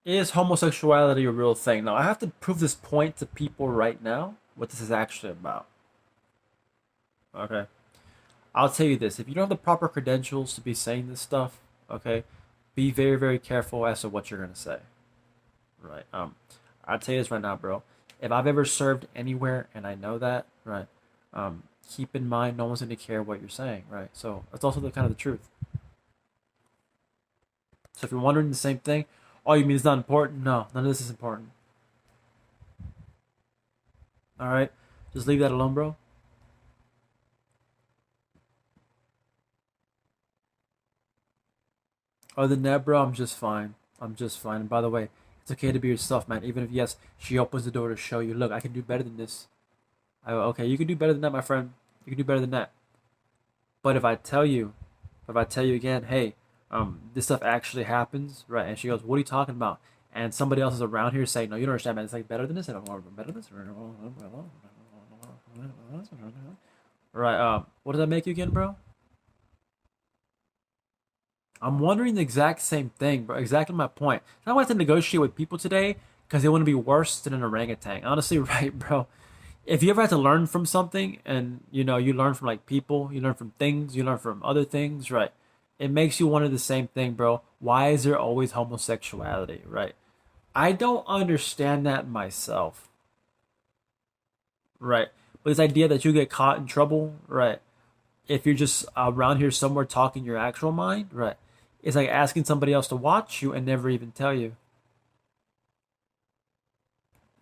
Is homosexuality a real thing? Now, I have to prove this point to people right now, what this is actually about. Okay. I'll tell you this. If you don't have the proper credentials to be saying this stuff, okay, be very, very careful as to what you're going to say. Right. I'll tell you this right now, bro. If I've ever served anywhere and I know that, right, keep in mind no one's going to care what you're saying, right? So it's also the kind of the truth. So if you're wondering the same thing, oh, you mean it's not important? No, none of this is important. All right, just leave that alone, bro. Other than that, bro, I'm just fine. I'm just fine. And by the way, it's okay to be yourself, man. Even if yes, she opens the door to show you, look, I can do better than this. I go, okay, you can do better than that, my friend. You can do better than that. But if I tell you again, hey, this stuff actually happens, right? And she goes, what are you talking about? And somebody else is around here saying, no, you don't understand, man. It's like better than this. I don't want better than this. Right. What does that make you again, bro? I'm wondering the exact same thing, bro. Exactly my point. I want to negotiate with people today because they want to be worse than an orangutan. Honestly, right, bro. If you ever had to learn from something, and you learn from like people, you learn from things, you learn from other things, right? It makes you wonder the same thing, bro. Why is there always homosexuality, right? I don't understand that myself, right? But this idea that you get caught in trouble, right? If you're just around here somewhere talking your actual mind, right? It's like asking somebody else to watch you and never even tell you,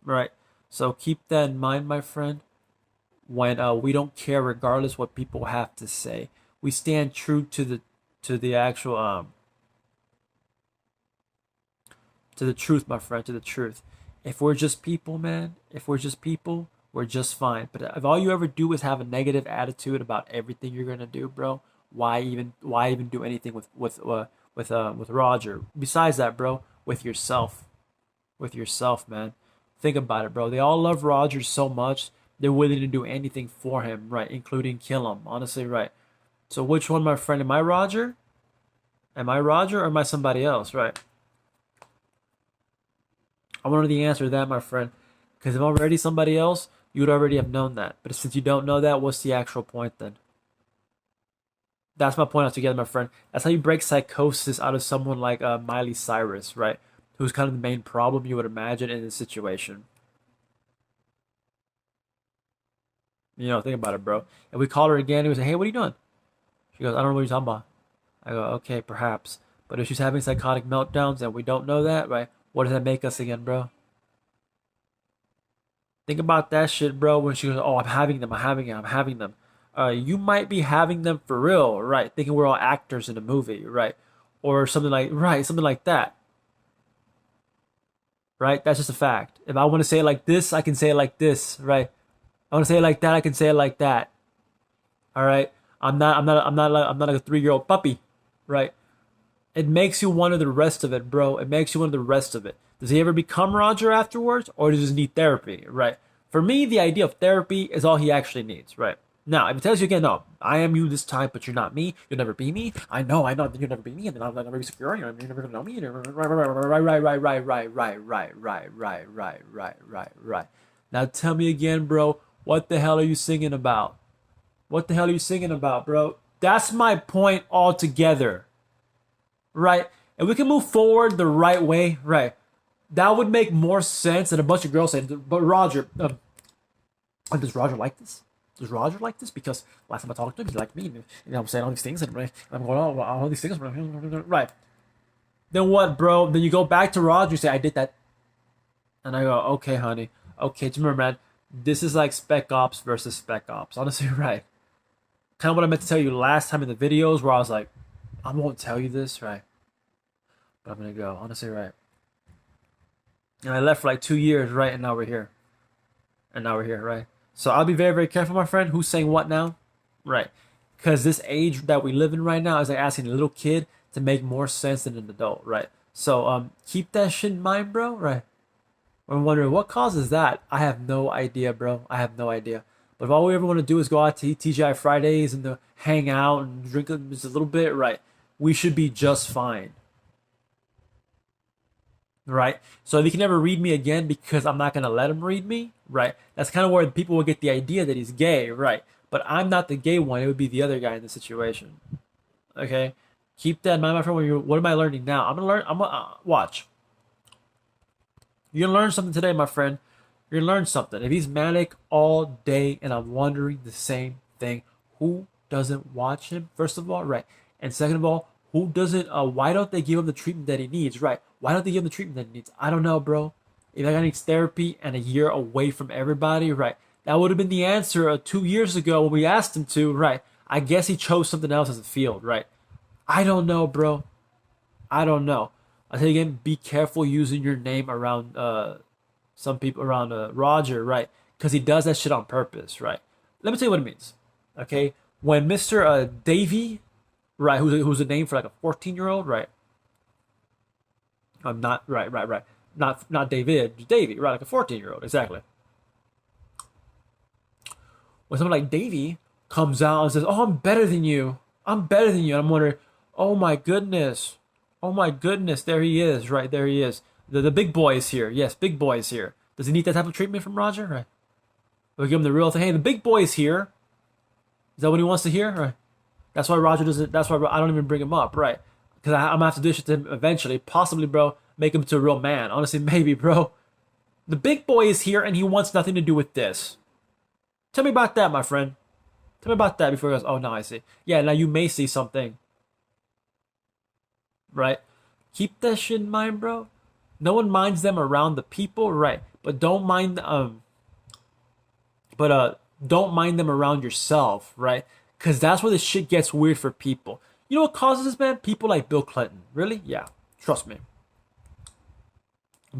right? So keep that in mind, my friend. When we don't care, regardless what people have to say, we stand true to the actual to the truth, my friend, to the truth. If we're just people, man, if we're just people, we're just fine. But if all you ever do is have a negative attitude about everything you're gonna do, bro, why even do anything with Roger? Besides that, bro, with yourself, man. Think about it, bro. They all love Roger so much they're willing to do anything for him, right, including kill him. Honestly, right. So which one, my friend? Am I Roger? Am I Roger or am I somebody else? Right. I want to know the answer to that, my friend. Because if I'm already somebody else, you would already have known that. But since you don't know that, what's the actual point then? That's my point altogether, my friend. That's how you break psychosis out of someone like Miley Cyrus, right? Who's kind of the main problem you would imagine in this situation. Think about it, bro. If we call her again, we say, "Hey, what are you doing?" She goes, "I don't know what you're talking about." I go, "Okay, perhaps." But if she's having psychotic meltdowns and we don't know that, right? What does that make us again, bro? Think about that shit, bro. When she goes, "Oh, I'm having them. I'm having them. I'm having them." You might be having them for real, right? Thinking we're all actors in a movie, right? Or something like that, right? That's just a fact. If I want to say it like this, I can say it like this, right? I want to say it like that, I can say it like that. All right. I'm not like a 3 year old puppy, right? It makes you wonder the rest of it, bro. It makes you wonder the rest of it. Does he ever become Roger afterwards, or does he need therapy, right? For me, the idea of therapy is all he actually needs, right? Now, if it tells you again, no, I am you this time, but you're not me. You'll never be me. I know that you'll never be me, and then I'll never be secure. You're never gonna know me. Right. Now tell me again, bro. What the hell are you singing about? What the hell are you singing about, bro? That's my point altogether, right? And we can move forward the right way, right? That would make more sense than a bunch of girls saying, "But Roger, does Roger like this? Does Roger like this? Because last time I talked to him, he liked me. And, I'm saying all these things, and I'm going, oh, all these things, right? Then what, bro? Then you go back to Roger, and say, I did that, and I go, okay, honey, okay, just remember, man, this is like Spec Ops versus Spec Ops. Honestly, right? Kind of what I meant to tell you last time in the videos, where I was like, I won't tell you this, right? But I'm gonna go, honestly, right? And I left for like 2 years, right? And now we're here. And now we're here, right? So I'll be very, very careful, my friend. Who's saying what now? Right. Because this age that we live in right now is like asking a little kid to make more sense than an adult, right? So keep that shit in mind, bro. Right. I'm wondering what causes that. I have no idea, bro. I have no idea. But if all we ever want to do is go out to eat TGI Fridays and to hang out and drink just a little bit, right? We should be just fine. right? So if he can never read me again because I'm not gonna let him read me, right? That's kind of where people will get the idea that he's gay, right? But I'm not the gay one. It would be the other guy in the situation. Okay, keep that in mind, my friend. When you, what am I learning now? I'm gonna learn. I'm gonna watch. You're gonna learn something today, my friend. You're gonna learn something. If he's manic all day and I'm wondering the same thing, who doesn't watch him? First of all, right? And second of all, who doesn't? Why don't they give him the treatment that he needs? Right? Why don't they give him the treatment that he needs? I don't know, bro. If that guy needs therapy and a year away from everybody, right? That would have been the answer 2 years ago when we asked him to, right? I guess he chose something else as a field, right? I don't know, bro. I don't know. I tell you again, be careful using your name around some people around Roger, right? Because he does that shit on purpose, right? Let me tell you what it means. Okay, when Mister Davey, right, who's a name for like a 14-year-old, right? I'm not right, not David, Davey, right, like a 14-year-old, exactly. When someone like Davey comes out and says, "Oh, I'm better than you," and I'm wondering, oh my goodness, there he is, right, there he is. The big boy is here. Yes, big boy is here. Does he need that type of treatment from Roger? Right. We give him the real thing. Hey, the big boy is here. Is that what he wants to hear? Right. That's why Roger doesn't. That's why I don't even bring him up, right? Because I'm gonna have to dish it to him eventually, possibly, bro. Make him to a real man. Honestly, maybe, bro. The big boy is here, and he wants nothing to do with this. Tell me about that, my friend. Tell me about that before he goes. Oh, now I see. Yeah, now you may see something, right? Keep that shit in mind, bro. No one minds them around the people, right? But don't mind them around yourself, right? Because that's where the shit gets weird for people. You know what causes this, man? People like Bill Clinton. Really? Yeah. Trust me.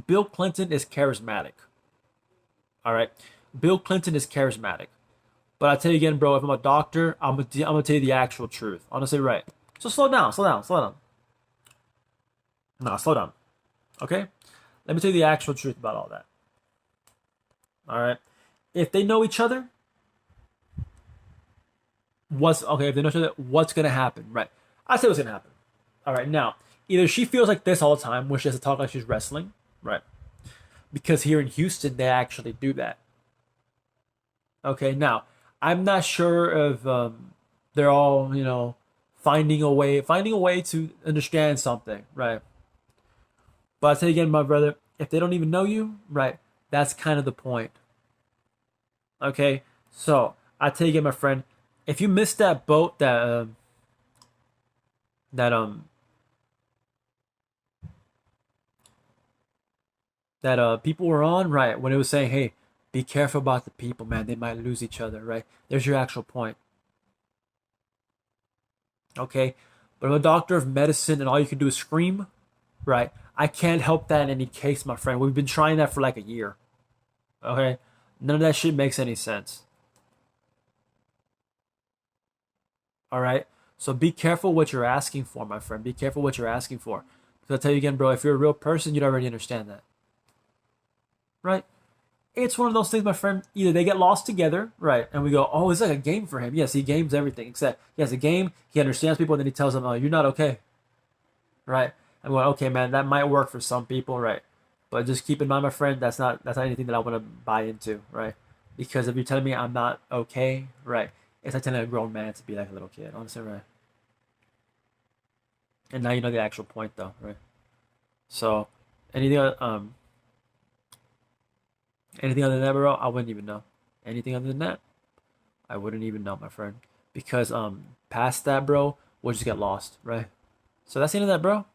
Bill Clinton is charismatic. All right. Bill Clinton is charismatic. But I tell you again, bro, if I'm a doctor, I'm gonna tell you the actual truth. Honestly, right. So slow down, slow down, slow down. No, slow down. Okay? Let me tell you the actual truth about all that. All right? If they know each other, what's okay? If they know each other, what's gonna happen? Right? I say what's gonna happen. All right. Now, either she feels like this all the time, where she has to talk like she's wrestling, right? Because here in Houston, they actually do that. Okay. Now, I'm not sure if they're all finding a way to understand something, right? But I tell you again, my brother, if they don't even know you, right? That's kind of the point. Okay. So I tell you again, my friend, if you missed that boat that people were on, right, when it was saying, hey, be careful about the people, man, they might lose each other, right? There's your actual point. Okay. But I'm a doctor of medicine and all you can do is scream, right? I can't help that in any case, my friend. We've been trying that for like a year. Okay. None of that shit makes any sense. All right. So be careful what you're asking for, my friend. Be careful what you're asking for. Because I'll tell you again, bro, if you're a real person, you'd already understand that. Right? It's one of those things, my friend. Either they get lost together, right? And we go, oh, it's like a game for him. Yes, he games everything. Except he has a game, he understands people, and then he tells them, oh, you're not okay. Right? I'm going, okay, man, that might work for some people, right? But just keep in mind, my friend, that's not anything that I want to buy into, right? Because if you're telling me I'm not okay, right? It's like telling a grown man to be like a little kid, honestly, right? And now you know the actual point, though, right? So, anything, anything other than that, bro, I wouldn't even know. Anything other than that, I wouldn't even know, my friend, because past that, bro, we'll just get lost, right? So that's the end of that, bro.